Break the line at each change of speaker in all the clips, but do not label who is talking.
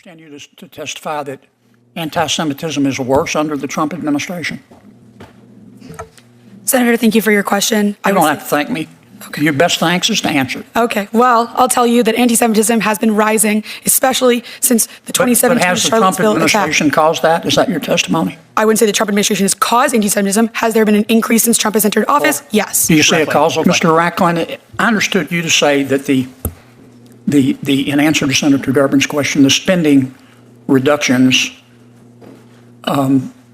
understand you to testify that anti-Semitism is worse under the Trump administration?
Senator, thank you for your question.
You don't have to thank me. Okay. Your best thanks is to answer.
Okay. Well, I'll tell you that anti-Semitism has been rising, especially since the 2017
But has the Trump
Charlottesville
administration
attack.
caused that? Is that your testimony?
I wouldn't say the Trump administration has caused anti-Semitism. Has there been an increase since Trump has entered office? Yes.
Do you see a causal? Mr. Racklin, I understood you to say that in answer to Senator Durbin's question, the spending reductions,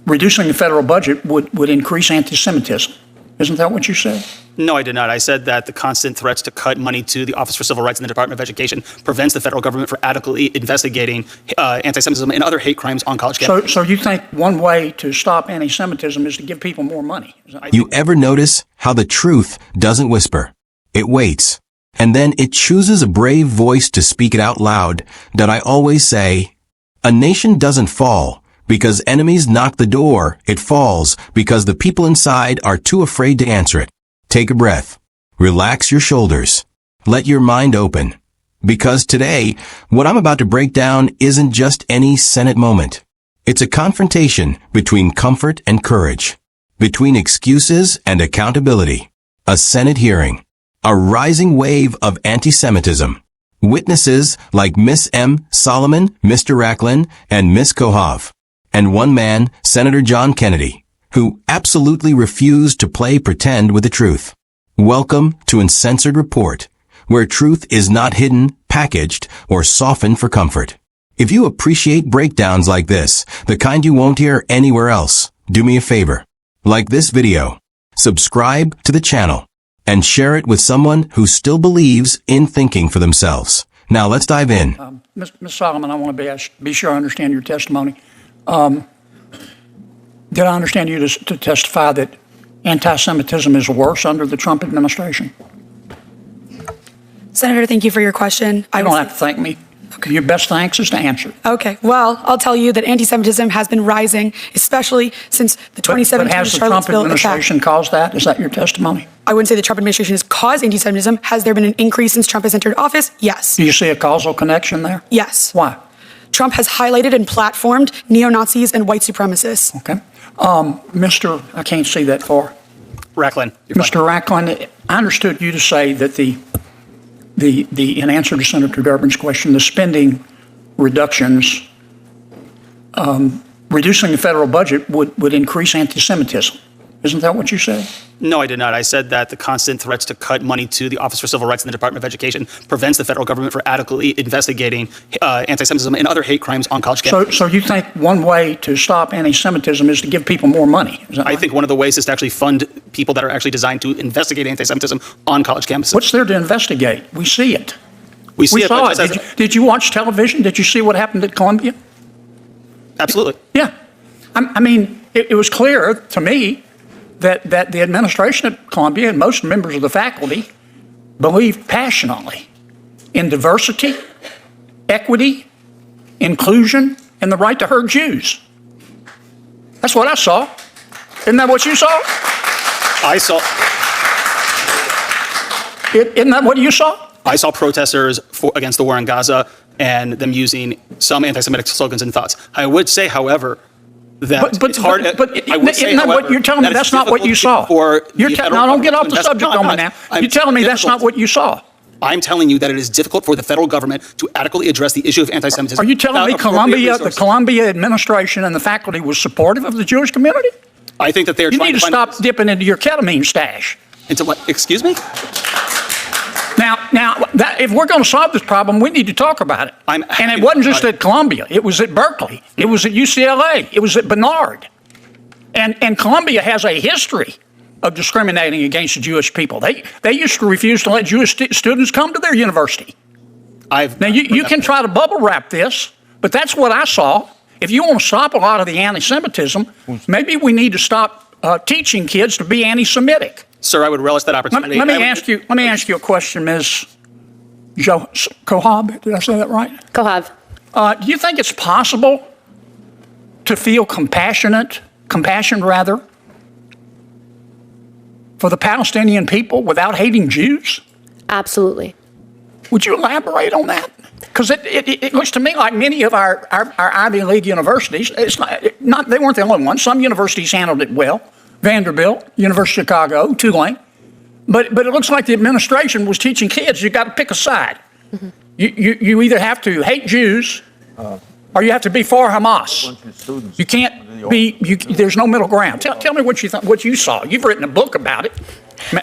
reducing the federal budget would increase anti-Semitism. Isn't that what you said?
No, I did not. I said that the constant threats to cut money to the Office for Civil Rights and the Department of Education prevents the federal government from adequately investigating anti-Semitism and other hate crimes on college campuses.
So you think one way to stop anti-Semitism is to give people more money?
You ever notice how the truth doesn't whisper? It waits. And then it chooses a brave voice to speak it out loud that I always say, a nation doesn't fall because enemies knock the door. It falls because the people inside are too afraid to answer it. Take a breath. Relax your shoulders. Let your mind open. Because today, what I'm about to break down isn't just any Senate moment. It's a confrontation between comfort and courage, between excuses and accountability. A Senate hearing. A rising wave of anti-Semitism. Witnesses like Miss M. Solomon, Mr. Racklin, and Miss Kohov. And one man, Senator John Kennedy, who absolutely refused to play pretend with the truth. Welcome to Uncensored Report, where truth is not hidden, packaged, or softened for comfort. If you appreciate breakdowns like this, the kind you won't hear anywhere else, do me a favor. Like this video, subscribe to the channel, and share it with someone who still believes in thinking for themselves. Now let's dive in.
Ms. Solomon, I want to be sure I understand your testimony. Did I understand you to testify that anti-Semitism is worse under the Trump administration?
Senator, thank you for your question.
You don't have to thank me. Okay. Your best thanks is to answer.
Okay. Well, I'll tell you that anti-Semitism has been rising, especially since the 2017
But has the Trump
Charlottesville
administration
attack.
caused that? Is that your testimony?
I wouldn't say the Trump administration has caused anti-Semitism. Has there been an increase since Trump has entered office? Yes.
Do you see a causal connection there?
Yes.
Why?
Trump has highlighted and platformed neo-Nazis and white supremacists.
Okay. I can't see that far.
Racklin.
Mr. Racklin, I understood you to say that in answer to Senator Durbin's question, the spending reductions, reducing the federal budget would increase anti-Semitism. Isn't that what you said?
No, I did not. I said that the constant threats to cut money to the Office for Civil Rights and the Department of Education prevents the federal government from adequately investigating anti-Semitism and other hate crimes on college campuses.
So you think one way to stop anti-Semitism is to give people more money? Is that right?
I think one of the ways is to actually fund people that are actually designed to investigate anti-Semitism on college campuses.
What's there to investigate? We see it.
We saw it.
Did you watch television? Did you see what happened at Columbia?
Absolutely.
Yeah. I mean, it was clear to me that the administration at Columbia and most members of the faculty believe passionately in diversity, equity, inclusion, and the right to hurt Jews. That's what I saw. Isn't that what you saw?
I saw.
Isn't that what you saw?
I saw protesters against the war in Gaza and them using some anti-Semitic slogans and thoughts. I would say, however, that it's hard.
But isn't that what you're telling me? That's not what you saw. Now, don't get off the subject on me now. You're telling me that's not what you saw.
I'm telling you that it is difficult for the federal government to adequately address the issue of anti-Semitism.
Are you telling me the Columbia administration and the faculty was supportive of the Jewish community?
I think that they're
You
trying
need to stop dipping into your ketamine stash.
Into what? Excuse me?
Now, if we're going to solve this problem, we need to talk about it. And it wasn't just at Columbia. It was at Berkeley. It was at UCLA. It was at Barnard. And Columbia has a history of discriminating against the Jewish people. They used to refuse to let Jewish students come to their university. Now, you can try to bubble wrap this, but that's what I saw. If you want to stop a lot of the anti-Semitism, maybe we need to stop teaching kids to be anti-Semitic.
Sir, I would relish that opportunity.
Let me ask you a question, Ms. Kohab. Did I say that right?
Kohab.
Do you think it's possible to feel compassion for the Palestinian people without hating Jews?
Absolutely.
Would you elaborate on that? Because it looks to me like many of our Ivy League universities, it's not they weren't the only ones. Some universities handled it well. Vanderbilt, University of Chicago, Tulane. But it looks like the administration was teaching kids, you got to pick a side. Mm-hmm. You either have to hate Jews or you have to be for Hamas. You can't be, there's no middle ground. Tell me what you saw. You've written a book about it.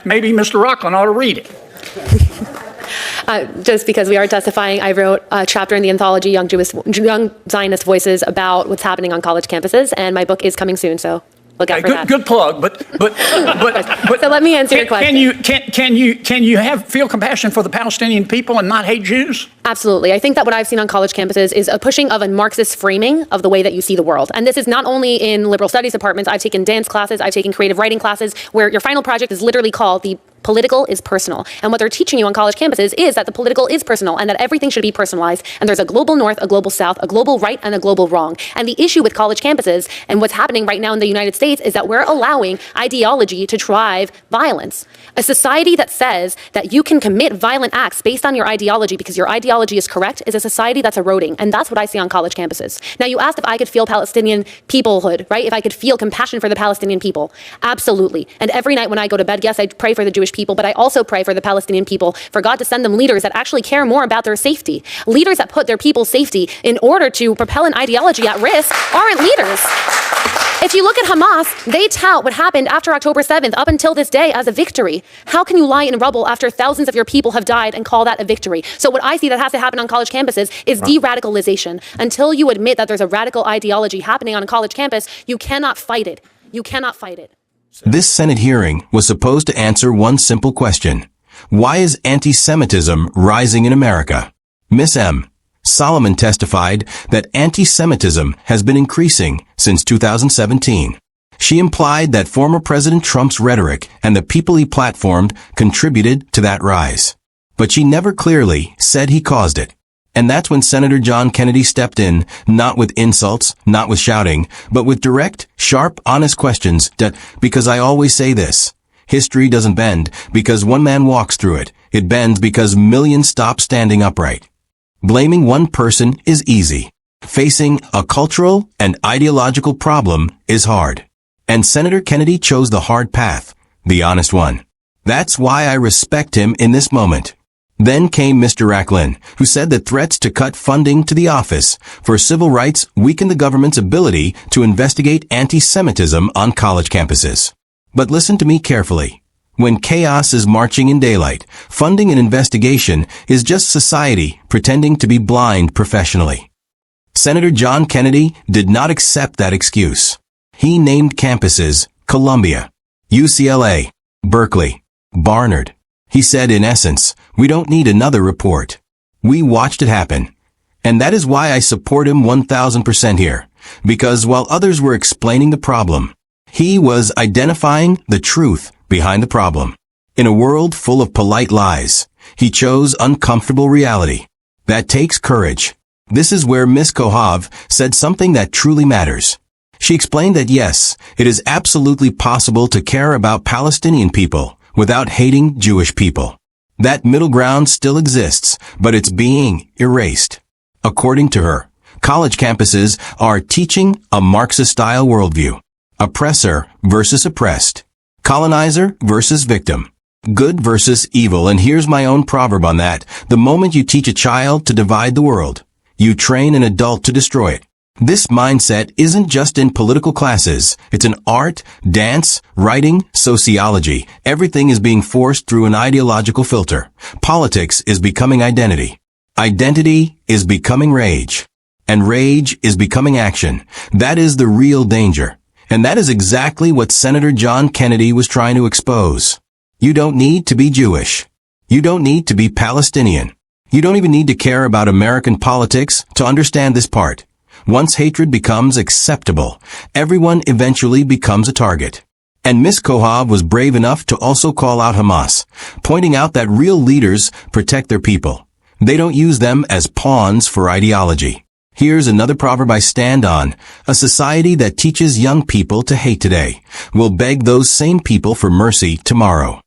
Maybe Mr. Rockland ought to read it.
Just because we are testifying, I wrote a chapter in the anthology Young Zionist Voices about what's happening on college campuses, and my book is coming soon, so look out for that.
Good plug, but
so let me answer your question.
Can you feel compassion for the Palestinian people and not hate Jews?
Absolutely. I think that what I've seen on college campuses is a pushing of a Marxist framing of the way that you see the world. And this is not only in liberal studies departments. I've taken dance classes, I've taken creative writing classes, where your final project is literally called The Political is Personal. And what they're teaching you on college campuses is that the political is personal and that everything should be personalized. And there's a global north, a global south, a global right, and a global wrong. And the issue with college campuses and what's happening right now in the United States is that we're allowing ideology to drive violence. A society that says that you can commit violent acts based on your ideology because your ideology is correct is a society that's eroding. And that's what I see on college campuses. Now, you asked if I could feel Palestinian peoplehood, right? If I could feel compassion for the Palestinian people. Absolutely. And every night when I go to bed, yes, I pray for the Jewish people, but I also pray for the Palestinian people, for God to send them leaders that actually care more about their safety. Leaders that put their people's safety in order to propel an ideology at risk aren't leaders. If you look at Hamas, they tout what happened after October 7th up until this day as a victory. How can you lie in rubble after thousands of your people have died and call that a victory? So what I see that has to happen on college campuses is de-radicalization. Until you admit that there's a radical ideology happening on a college campus, you cannot fight it. You cannot fight it.
This Senate hearing was supposed to answer one simple question. Why is anti-Semitism rising in America? Miss M. Solomon testified that anti-Semitism has been increasing since 2017. She implied that former President Trump's rhetoric and the people he platformed contributed to that rise. But she never clearly said he caused it. And that's when Senator John Kennedy stepped in, not with insults, not with shouting, but with direct, sharp, honest questions because I always say this. History doesn't bend because one man walks through it. It bends because millions stop standing upright. Blaming one person is easy. Facing a cultural and ideological problem is hard. And Senator Kennedy chose the hard path, the honest one. That's why I respect him in this moment. Then came Mr. Racklin, who said that threats to cut funding to the Office for Civil Rights weaken the government's ability to investigate anti-Semitism on college campuses. But listen to me carefully. When chaos is marching in daylight, funding an investigation is just society pretending to be blind professionally. Senator John Kennedy did not accept that excuse. He named campuses Columbia, UCLA, Berkeley, Barnard. He said, in essence, we don't need another report. We watched it happen. And that is why I support him 1,000% here. Because while others were explaining the problem, he was identifying the truth behind the problem. In a world full of polite lies, he chose uncomfortable reality. That takes courage. This is where Ms. Kohav said something that truly matters. She explained that yes, it is absolutely possible to care about Palestinian people without hating Jewish people. That middle ground still exists, but it's being erased. According to her, college campuses are teaching a Marxist-style worldview. Oppressor versus oppressed. Colonizer versus victim. Good versus evil. And here's my own proverb on that. The moment you teach a child to divide the world, you train an adult to destroy it. This mindset isn't just in political classes. It's in art, dance, writing, sociology. Everything is being forced through an ideological filter. Politics is becoming identity. Identity is becoming rage. And rage is becoming action. That is the real danger. And that is exactly what Senator John Kennedy was trying to expose. You don't need to be Jewish. You don't need to be Palestinian. You don't even need to care about American politics to understand this part. Once hatred becomes acceptable, everyone eventually becomes a target. And Ms. Kohav was brave enough to also call out Hamas, pointing out that real leaders protect their people. They don't use them as pawns for ideology. Here's another proverb I stand on. A society that teaches young people to hate today will beg those same people for mercy tomorrow.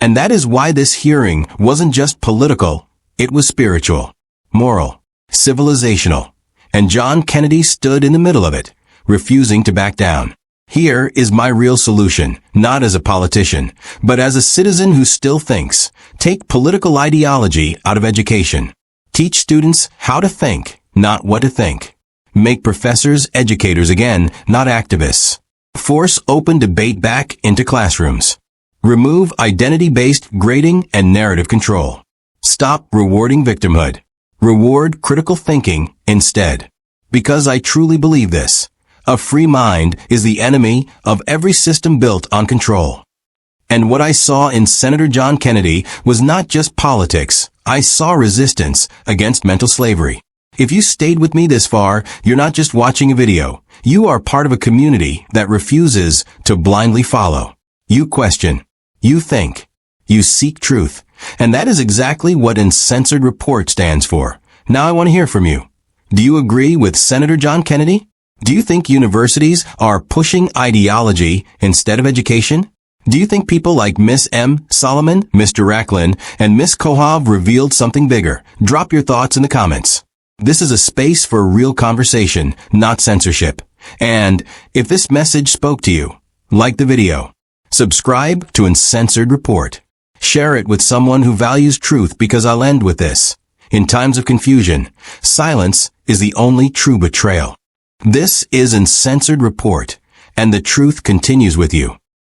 And that is why this hearing wasn't just political, it was spiritual. moral, civilizational. And John Kennedy stood in the middle of it, refusing to back down. Here is my real solution, not as a politician, but as a citizen who still thinks. Take political ideology out of education. Teach students how to think, not what to think. Make professors educators again, not activists. Force open debate back into classrooms. Remove identity-based grading and narrative control. Stop rewarding victimhood. Reward critical thinking instead. Because I truly believe this. A free mind is the enemy of every system built on control. And what I saw in Senator John Kennedy was not just politics. I saw resistance against mental slavery. If you stayed with me this far, you're not just watching a video. You are part of a community that refuses to blindly follow. You question. You think. You seek truth. And that is exactly what Uncensored Report stands for. Now I want to hear from you. Do you agree with Senator John Kennedy? Do you think universities are pushing ideology instead of education? Do you think people like Miss M. Solomon, Mr. Racklin, and Miss Kohov revealed something bigger? Drop your thoughts in the comments. This is a space for real conversation, not censorship. And if this message spoke to you, like the video. Subscribe to Uncensored Report. Share it with someone who values truth, because I'll end with this. In times of confusion, silence is the only true betrayal. This is Uncensored Report, and the truth continues with you.